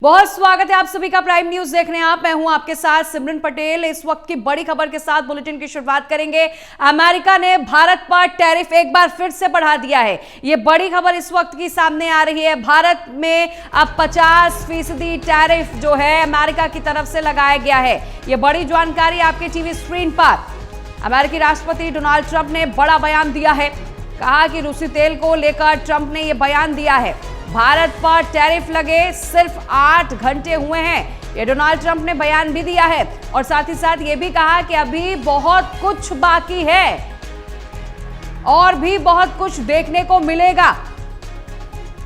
बहुत स्वागत है आप सभी का प्राइम न्यूज देखने। मैं हूं आपके साथ सिमरन पटेल। इस वक्त की बड़ी खबर के साथ बुलेटिन की शुरुआत करेंगे। अमेरिका ने भारत पर टैरिफ एक बार फिर से बढ़ा दिया है। यह बड़ी खबर इस वक्त की सामने आ रही है। भारत में अब 50% टैरिफ जो है अमेरिका की तरफ से लगाया गया है। यह बड़ी जानकारी आपके टीवी स्क्रीन पर। अमेरिकी राष्ट्रपति डोनाल्ड ट्रंप ने बड़ा बयान दिया है। कहा कि रूसी तेल को लेकर ट्रंप ने यह बयान दिया है। भारत पर टैरिफ लगे सिर्फ 8 घंटे हुए हैं, ये डोनाल्ड ट्रंप ने बयान भी दिया है। और साथ ही साथ ये भी कहा कि अभी बहुत कुछ बाकी है और भी बहुत कुछ देखने को मिलेगा।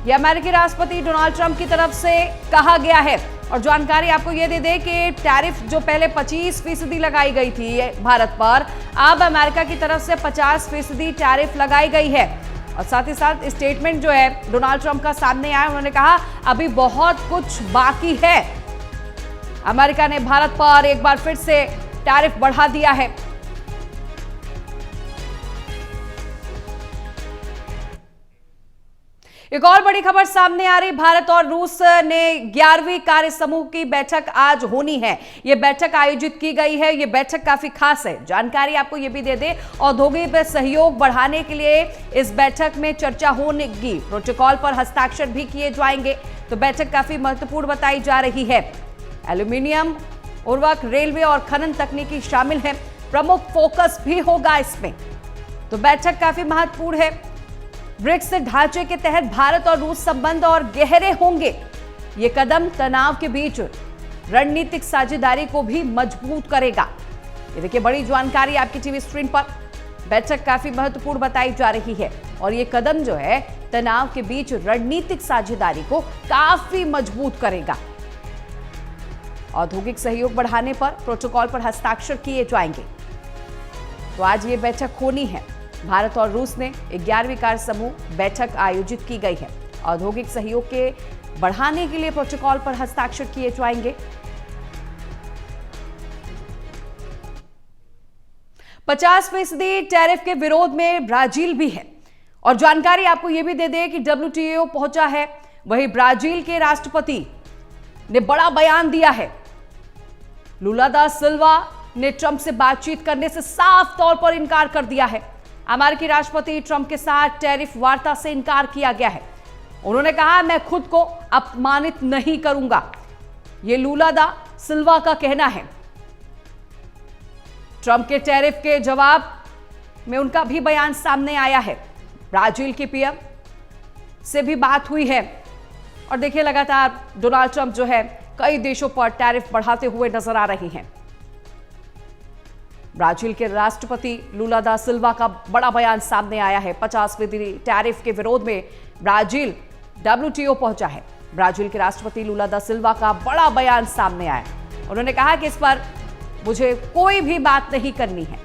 ये अमेरिकी राष्ट्रपति डोनाल्ड ट्रंप की तरफ से कहा गया है। और जानकारी आपको ये दे दे कि टैरिफ जो पहले 25% लगाई गई थी भारत पर, अब अमेरिका की तरफ से 50% टैरिफ लगाई गई है। और साथ ही साथ स्टेटमेंट जो है डोनाल्ड ट्रंप का सामने आया। उन्होंने कहा अभी बहुत कुछ बाकी है। अमेरिका ने भारत पर एक बार फिर से टैरिफ बढ़ा दिया है। एक और बड़ी खबर सामने आ रही। भारत और रूस ने 11वीं कार्य समूह की बैठक आज होनी है। यह बैठक आयोजित की गई है। यह बैठक काफी खास है। जानकारी आपको यह भी दे दे, औद्योगिक सहयोग बढ़ाने के लिए इस बैठक में चर्चा होगी। प्रोटोकॉल पर हस्ताक्षर भी किए जाएंगे। तो बैठक काफी महत्वपूर्ण बताई जा रही है। एल्यूमिनियम, उर्वरक, रेलवे और खनन तकनीकी शामिल है। प्रमुख फोकस भी होगा इसमें। तो बैठक काफी महत्वपूर्ण है। ब्रिक्स ढांचे के तहत भारत और रूस संबंध और गहरे होंगे। ये कदम तनाव के बीच रणनीतिक साझेदारी को भी मजबूत करेगा। ये देखिए बड़ी जानकारी आपकी टीवी स्क्रीन पर। बैठक काफी महत्वपूर्ण बताई जा रही है और ये कदम जो है तनाव के बीच रणनीतिक साझेदारी को काफी मजबूत करेगा। औद्योगिक सहयोग बढ़ाने पर प्रोटोकॉल पर हस्ताक्षर किए जाएंगे। तो आज ये बैठक होनी है। भारत और रूस ने 11वीं कार्य समूह बैठक आयोजित की गई है। औद्योगिक सहयोग के बढ़ाने के लिए प्रोटोकॉल पर हस्ताक्षर किए जाएंगे। 50% टैरिफ के विरोध में ब्राजील भी है। और जानकारी आपको यह भी दे दे कि WTO पहुंचा है। वहीं ब्राजील के राष्ट्रपति ने बड़ा बयान दिया है। लुला दा सिल्वा ने ट्रंप से बातचीत करने से साफ तौर पर इनकार कर दिया है। अमेरिकी राष्ट्रपति ट्रंप के साथ टैरिफ वार्ता से इनकार किया गया है। उन्होंने कहा मैं खुद को अपमानित नहीं करूंगा। यह लुला दा सिल्वा का कहना है। ट्रंप के टैरिफ के जवाब में उनका भी बयान सामने आया है। ब्राजील के पीएम से भी बात हुई है। और देखिए लगातार डोनाल्ड ट्रंप जो है कई देशों पर टैरिफ बढ़ाते हुए नजर आ रहे हैं। ब्राजील के राष्ट्रपति लुला दा सिल्वा का बड़ा बयान सामने आया है। 50% टैरिफ के विरोध में ब्राजील WTO पहुंचा है। ब्राजील के राष्ट्रपति लुला दा सिल्वा का बड़ा बयान सामने आया। उन्होंने कहा कि इस पर मुझे कोई भी बात नहीं करनी है।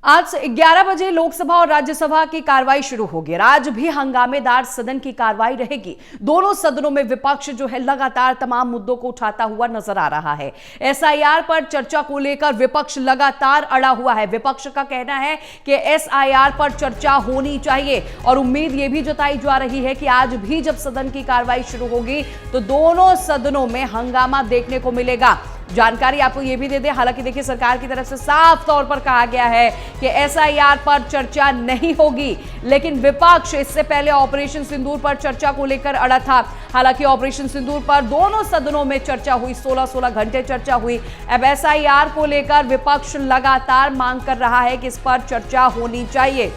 आज 11 बजे लोकसभा और राज्यसभा की कार्रवाई शुरू होगी। आज भी हंगामेदार सदन की कार्रवाई रहेगी। दोनों सदनों में विपक्ष जो है लगातार तमाम मुद्दों को उठाता हुआ नजर आ रहा है। SIR पर चर्चा को लेकर विपक्ष लगातार अड़ा हुआ है। विपक्ष का कहना है कि SIR पर चर्चा होनी चाहिए और उम्मीद यह भी जताई जा रही है कि आज भी जब सदन की कार्रवाई शुरू होगी तो दोनों सदनों में हंगामा देखने को मिलेगा। जानकारी आपको यह भी दे दे, हालांकि देखिए सरकार की तरफ से साफ तौर पर कहा गया है कि SIR पर चर्चा नहीं होगी, लेकिन विपक्ष इससे पहले ऑपरेशन सिंदूर पर चर्चा को लेकर अड़ा था। हालांकि ऑपरेशन सिंदूर पर दोनों सदनों में चर्चा हुई, 16-16 घंटे चर्चा हुई। अब SIR को लेकर विपक्ष लगातार मांग कर रहा है कि इस पर चर्चा होनी चाहिए।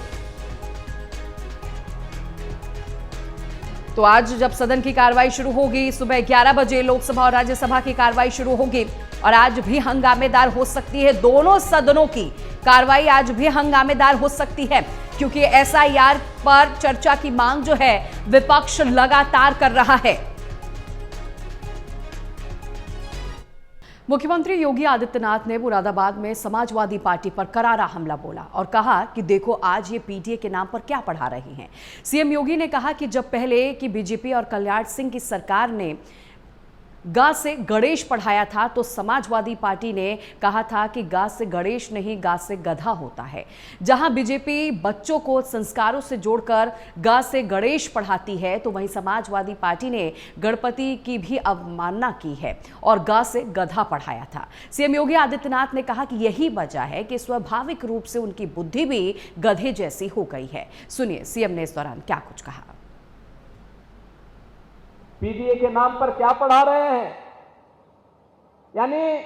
तो आज जब सदन की कार्रवाई शुरू होगी, सुबह 11 बजे लोकसभा और राज्यसभा की कार्रवाई शुरू होगी और आज भी हंगामेदार हो सकती है। दोनों सदनों की कार्रवाई आज भी हंगामेदार हो सकती है क्योंकि SIR पर चर्चा की मांग जो है विपक्ष लगातार कर रहा है। मुख्यमंत्री योगी आदित्यनाथ ने मुरादाबाद में समाजवादी पार्टी पर करारा हमला बोला और कहा कि देखो आज ये PTA के नाम पर क्या पढ़ा रही हैं। सीएम योगी ने कहा कि जब पहले की बीजेपी और कल्याण सिंह की सरकार ने गा से गणेश पढ़ाया था तो समाजवादी पार्टी ने कहा था कि गा से गणेश नहीं, गा से गधा होता है। जहां बीजेपी बच्चों को संस्कारों से जोड़कर गा से गणेश पढ़ाती है, तो वहीं समाजवादी पार्टी ने गणपति की भी अवमानना की है और गा से गधा पढ़ाया था। सीएम योगी आदित्यनाथ ने कहा कि यही वजह है कि स्वाभाविक रूप से उनकी बुद्धि भी गधे जैसी हो गई है। सुनिए सीएम ने इस दौरान क्या कुछ कहा। पीडीए के नाम पर क्या पढ़ा रहे हैं? यानी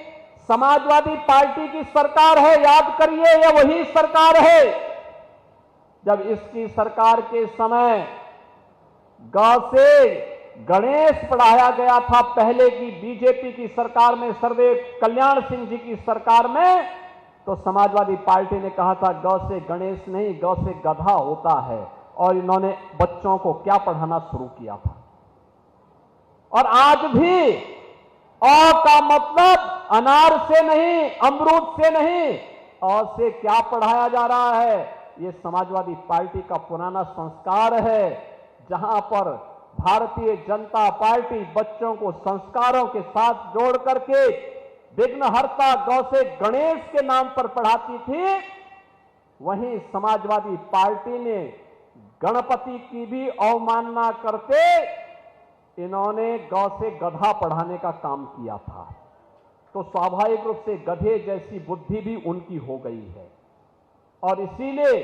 समाजवादी पार्टी की सरकार है, याद करिए, यह वही सरकार है जब इसकी सरकार के समय गा से गणेश पढ़ाया गया था। पहले की बीजेपी की सरकार में, सर्वदेव कल्याण सिंह जी की सरकार में, तो समाजवादी पार्टी ने कहा था गा से गणेश नहीं, गा से गधा होता है। और इन्होंने बच्चों को क्या पढ़ाना शुरू किया था। और आज भी अ का मतलब अनार से नहीं, अमरूद से नहीं, अ से क्या पढ़ाया जा रहा है? ये समाजवादी पार्टी का पुराना संस्कार है, जहां पर भारतीय जनता पार्टी बच्चों को संस्कारों के साथ जोड़ करके विघ्नहर्ता गौ से गणेश के नाम पर पढ़ाती थी। वहीं समाजवादी पार्टी ने गणपति की भी अवमानना करते इन्होंने गौ से गधा पढ़ाने का काम किया था। तो स्वाभाविक रूप से गधे जैसी बुद्धि भी उनकी हो गई है। और इसीलिए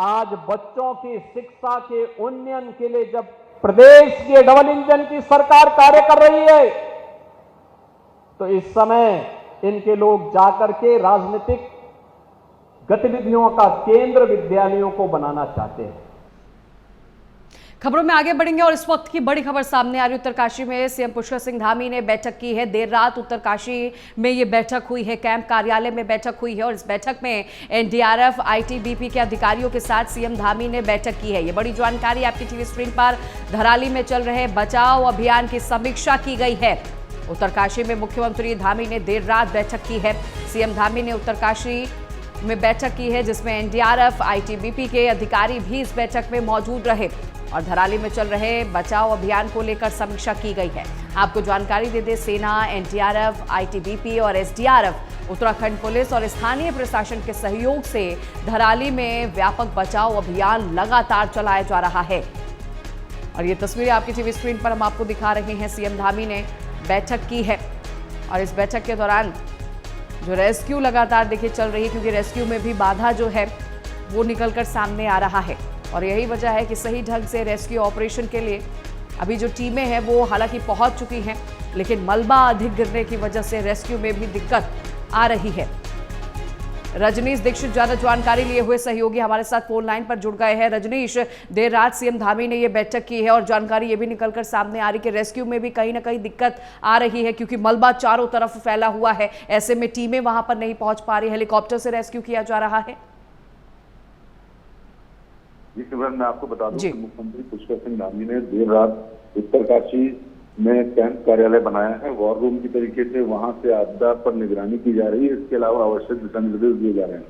आज बच्चों की शिक्षा के उन्नयन के लिए जब प्रदेश की डबल इंजन की सरकार कार्य कर रही है, तो इस समय इनके लोग जाकर के राजनीतिक गतिविधियों का केंद्र विद्यालयों को बनाना चाहते हैं। खबरों में आगे बढ़ेंगे और इस वक्त की बड़ी खबर सामने आ रही। उत्तरकाशी में सीएम पुष्कर सिंह धामी ने बैठक की है। देर रात उत्तरकाशी में ये बैठक हुई है, कैंप कार्यालय में बैठक हुई है और इस बैठक में एनडीआरएफ, आईटीबीपी के अधिकारियों के साथ सीएम धामी ने बैठक की है। ये बड़ी जानकारी आपकी टीवी स्क्रीन पर। धराली में चल रहे बचाव अभियान की समीक्षा की गई है। उत्तरकाशी में मुख्यमंत्री धामी ने देर रात बैठक की है। सीएम धामी ने उत्तरकाशी में बैठक की है, जिसमें एनडीआरएफ, आईटीबीपी के अधिकारी भी इस बैठक में मौजूद रहे और धराली में चल रहे बचाव अभियान को लेकर समीक्षा की गई है। आपको जानकारी दे दें, सेना, एनडीआरएफ, आईटीबीपी और एसडीआरएफ, उत्तराखंड पुलिस और स्थानीय प्रशासन के सहयोग से धराली में व्यापक बचाव अभियान लगातार चलाया जा रहा है। और ये तस्वीरें आपकी टीवी स्क्रीन पर हम आपको दिखा रहे हैं। सीएम धामी ने बैठक की है और इस बैठक के दौरान जो रेस्क्यू लगातार देखिए चल रही है, क्योंकि रेस्क्यू में भी बाधा जो है वो निकलकर सामने आ रहा है। और यही वजह है कि सही ढंग से रेस्क्यू ऑपरेशन के लिए अभी जो टीमें हैं वो हालांकि पहुंच चुकी हैं, लेकिन मलबा अधिक गिरने की वजह से रेस्क्यू में भी दिक्कत आ रही है। रजनीश दीक्षित ज्यादा जानकारी लिए हुए सहयोगी हमारे साथ फोन लाइन पर जुड़ गए हैं। रजनीश, देर रात सीएम धामी ने ये बैठक की है और जानकारी ये भी निकलकर सामने आ रही कि रेस्क्यू में भी कहीं ना कहीं दिक्कत आ रही है, क्योंकि मलबा चारों तरफ फैला हुआ है। ऐसे में टीमें वहां पर नहीं पहुंच पा रही, हेलीकॉप्टर से रेस्क्यू किया जा रहा है। इस खबर में आपको बता दूं कि मुख्यमंत्री पुष्कर सिंह धामी ने देर रात उत्तरकाशी में कैंप कार्यालय बनाया है। वॉर रूम की तरीके से वहां से आपदा पर निगरानी की जा रही है। इसके अलावा आवश्यक दिशा निर्देश दिए जा रहे हैं।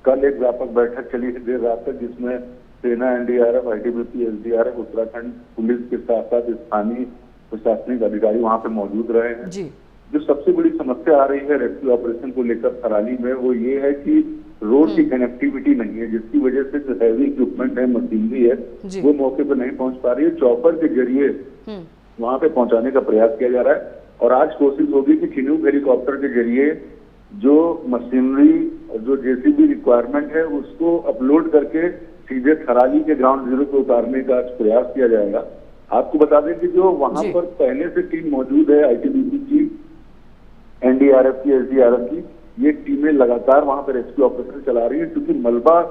कल एक व्यापक बैठक चली है देर रात तक, जिसमें सेना, NDRF, ITBP, SDRF, Uttarakhand police के साथ साथ स्थानीय प्रशासनिक अधिकारी वहां पे मौजूद रहे हैं। जो सबसे बड़ी समस्या आ रही है रेस्क्यू ऑपरेशन को लेकर थराली में, वो ये है कि रोड की कनेक्टिविटी नहीं है, जिसकी वजह से जो हैवी इक्विपमेंट है, मशीनरी है, वो मौके पर नहीं पहुंच पा रही है। चॉपर के जरिए वहां पे पहुंचाने का प्रयास किया जा रहा है और आज कोशिश होगी कि चिनूक हेलीकॉप्टर के जरिए जो मशीनरी, जो जेसीबी रिक्वायरमेंट है, उसको अपलोड करके सीधे थराली के ग्राउंड जीरो पे उतारने का प्रयास किया जाएगा। आपको बता दें कि जो वहां पर पहले से टीम मौजूद है, आईटीबीपी की, एनडीआरएफ की, एसडीआरएफ की, ये टीमें लगातार वहां पर रेस्क्यू ऑपरेशन चला रही है, क्योंकि मलबा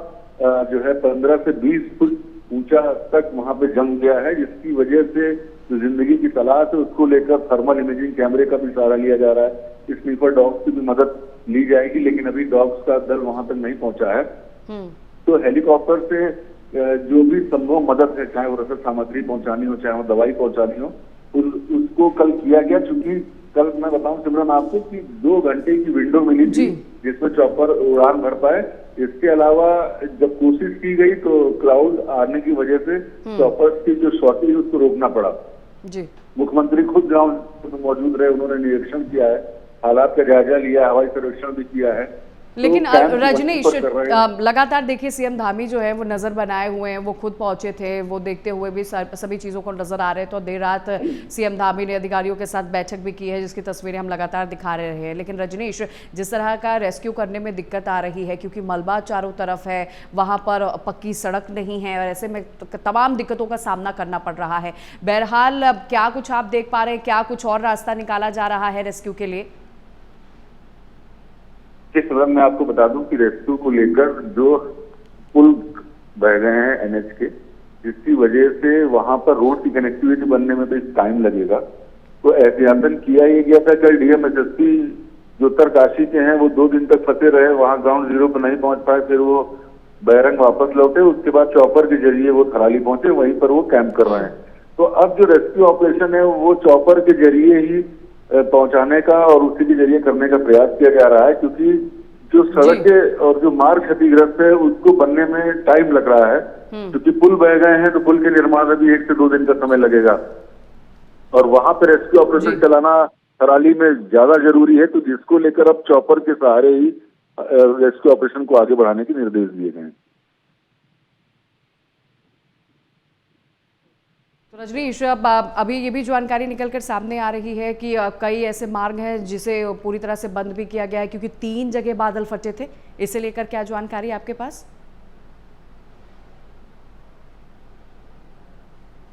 जो है 15 से 20 फुट ऊंचा तक वहां पे जम गया है, जिसकी वजह से जो जिंदगी की तलाश है उसको लेकर थर्मल इमेजिंग कैमरे का भी सहारा लिया जा रहा है। स्नीफर डॉग्स की भी मदद ली जाएगी, लेकिन अभी डॉग्स का दल वहां तक नहीं पहुंचा है। तो हेलीकॉप्टर से जो भी संभव मदद है, चाहे वो रसद सामग्री पहुंचानी हो, चाहे वो दवाई पहुंचानी हो, उसको कल किया गया। चूंकि कल मैं बताऊं सिमरन आपको कि 2 घंटे की विंडो मिली थी जिसमें चॉपर उड़ान भर पाए। इसके अलावा जब कोशिश की गई तो क्लाउड आने की वजह से चॉपर्स की जो शॉटिंग उसको रोकना पड़ा। मुख्यमंत्री खुद ग्राउंड में मौजूद रहे, उन्होंने निरीक्षण किया है, हालात का जायजा लिया, हवाई सर्वेक्षण भी किया है। लेकिन तो कैंप रजनीश, मजबूत कर रहे हैं। लगातार देखिए सीएम धामी जो है वो नजर बनाए हुए हैं, वो खुद पहुंचे थे, वो देखते हुए भी सभी चीजों को नजर आ रहे हैं। तो देर रात सीएम धामी ने अधिकारियों के साथ बैठक भी की है, जिसकी तस्वीरें हम लगातार दिखा रहे हैं। लेकिन रजनीश, जिस तरह का रेस्क्यू करने में दिक्कत आ रही है, क्योंकि मलबा चारों तरफ है, वहां पर पक्की सड़क नहीं है, और ऐसे में तमाम दिक्कतों का सामना करना पड़ रहा है। बहरहाल क्या कुछ आप देख पा रहे हैं, क्या कुछ और रास्ता निकाला जा रहा है रेस्क्यू के लिए? इस तरह मैं आपको बता दूं कि रेस्क्यू को लेकर जो पुल बह गए हैं एनएच के, जिसकी वजह से वहां पर रोड की कनेक्टिविटी बनने में भी टाइम लगेगा, तो एहतियातन किया ही गया था। कल डीएमएसएसपी जो उत्तरकाशी के हैं वो 2 दिन तक फंसे रहे, वहां ग्राउंड जीरो पर नहीं पहुंच पाए, फिर वो बैरंग वापस लौटे, उसके बाद चॉपर के जरिए वो थराली पहुंचे, वहीं पर वो कैंप कर रहे हैं। तो अब जो रेस्क्यू ऑपरेशन है वो चॉपर के जरिए ही पहुंचाने का और उसी के जरिए करने का प्रयास किया जा रहा है, क्योंकि जो सड़कें और जो मार्ग क्षतिग्रस्त है उसको बनने में टाइम लग रहा है। क्योंकि पुल बह गए हैं तो पुल के निर्माण में भी 1 से 2 दिन का समय लगेगा, और वहां पर रेस्क्यू ऑपरेशन चलाना थराली में ज्यादा जरूरी है। तो जिसको लेकर अब चॉपर के सहारे ही रेस्क्यू ऑपरेशन को आगे बढ़ाने के निर्देश दिए गए हैं। तो रजनीश, अब अभी ये भी जानकारी निकलकर सामने आ रही है कि कई ऐसे मार्ग हैं जिसे पूरी तरह से बंद भी किया गया है, क्योंकि 3 जगह बादल फटे थे। इसे लेकर क्या जानकारी आपके पास?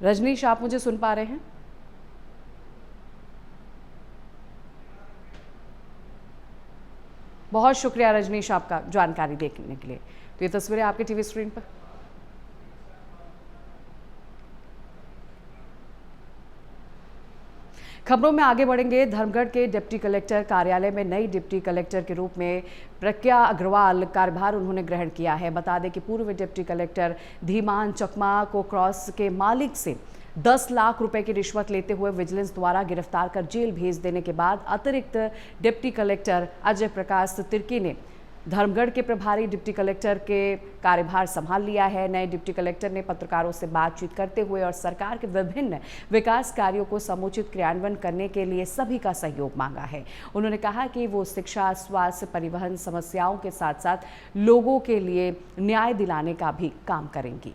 रजनीश, आप मुझे सुन पा रहे हैं? बहुत शुक्रिया रजनीश आपका जानकारी देखने के लिए। तो ये तस्वीरें आपके टीवी स्क्रीन पर। खबरों में आगे बढ़ेंगे। धर्मगढ़ के डिप्टी कलेक्टर कार्यालय में नई डिप्टी कलेक्टर के रूप में प्रज्ञा अग्रवाल कार्यभार उन्होंने ग्रहण किया है। बता दें कि पूर्व डिप्टी कलेक्टर धीमान चकमा को क्रॉस के मालिक से 10 लाख रुपए की रिश्वत लेते हुए विजिलेंस द्वारा गिरफ्तार कर जेल भेज देने के बाद अतिरिक्त डिप्टी कलेक्टर अजय प्रकाश तिर्की ने धर्मगढ़ के प्रभारी डिप्टी कलेक्टर के कार्यभार संभाल लिया है। नए डिप्टी कलेक्टर ने पत्रकारों से बातचीत करते हुए और सरकार के विभिन्न विकास कार्यों को समुचित क्रियान्वयन करने के लिए सभी का सहयोग मांगा है। उन्होंने कहा कि वो शिक्षा, स्वास्थ्य, परिवहन समस्याओं के साथ साथ लोगों के लिए न्याय दिलाने का भी काम करेंगी।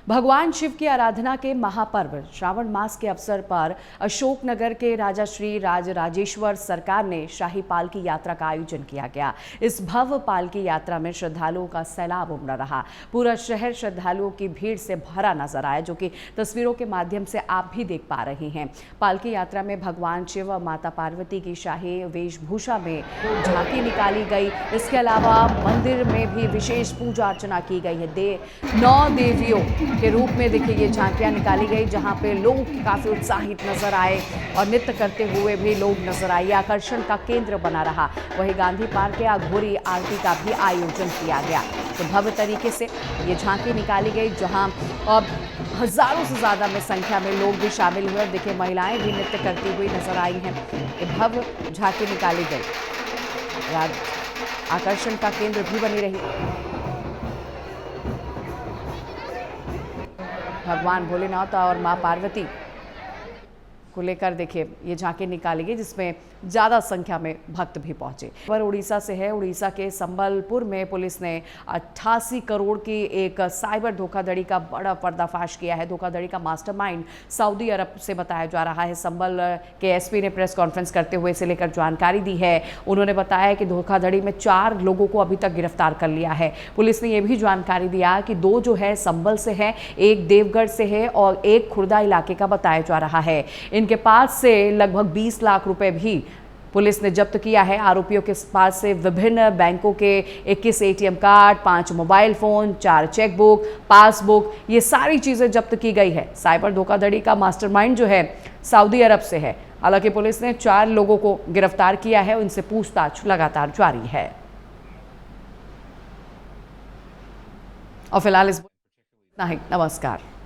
भगवान शिव की आराधना के महापर्व श्रावण मास के अवसर पर अशोकनगर के राजा श्री राजेश्वर सरकार ने शाही पालकी यात्रा का आयोजन किया गया। इस भव्य पालकी यात्रा में श्रद्धालुओं का सैलाब उमड़ा रहा। पूरा शहर श्रद्धालुओं की भीड़ से भरा नजर आया, जो कि तस्वीरों के माध्यम से आप भी देख पा रहे हैं। पालकी यात्रा में भगवान शिव और माता पार्वती की शाही वेशभूषा में झांकी निकाली गई। इसके अलावा मंदिर में भी विशेष पूजा अर्चना की गई है। 9 देवियों के रूप में देखिए ये झांकियां निकाली गई, जहां पे लोग काफी उत्साहित नजर आए और नृत्य करते हुए भी लोग नजर आए। आकर्षण का केंद्र बना रहा। वहीं गांधी पार्क के अघोरी आरती का भी आयोजन किया गया। तो भव्य तरीके से ये झांकी निकाली गई, जहां हजारों से ज्यादा में संख्या में लोग भी शामिल हुए। देखिए महिलाएं भी नृत्य करती हुई नजर आई हैं। ये भव्य झांकी निकाली गई, आकर्षण का केंद्र भी बनी रही। भगवान भोलेनाथ और मां पार्वती को लेकर देखिए ये झांकी निकाली गई, जिसमें ज़्यादा संख्या में भक्त भी पहुंचे। पर उड़ीसा से है। उड़ीसा के संबलपुर में पुलिस ने 88 करोड़ की एक साइबर धोखाधड़ी का बड़ा पर्दाफाश किया है। धोखाधड़ी का मास्टरमाइंड सऊदी अरब से बताया जा रहा है। संबल के एसपी ने प्रेस कॉन्फ्रेंस करते हुए इसे लेकर जानकारी दी है। उन्होंने बताया कि धोखाधड़ी में 4 लोगों को अभी तक गिरफ्तार कर लिया है। पुलिस ने यह भी जानकारी दिया कि 2 जो है संबल से है, 1 देवगढ़ से है और 1 खुर्दा इलाके का बताया जा रहा है। इनके पास से लगभग 20 लाख रुपए भी पुलिस ने जब्त किया है। आरोपियों के पास से विभिन्न बैंकों के 21 ATM card, 5 mobile phone, 4 chequebook, passbook, ये सारी चीजें जब्त की गई है। साइबर धोखाधड़ी का मास्टरमाइंड जो है सऊदी अरब से है। हालांकि पुलिस ने 4 लोगों को गिरफ्तार किया है। उनसे पूछताछ लगातार जारी है। और फिलहाल इतना ही। नमस्कार।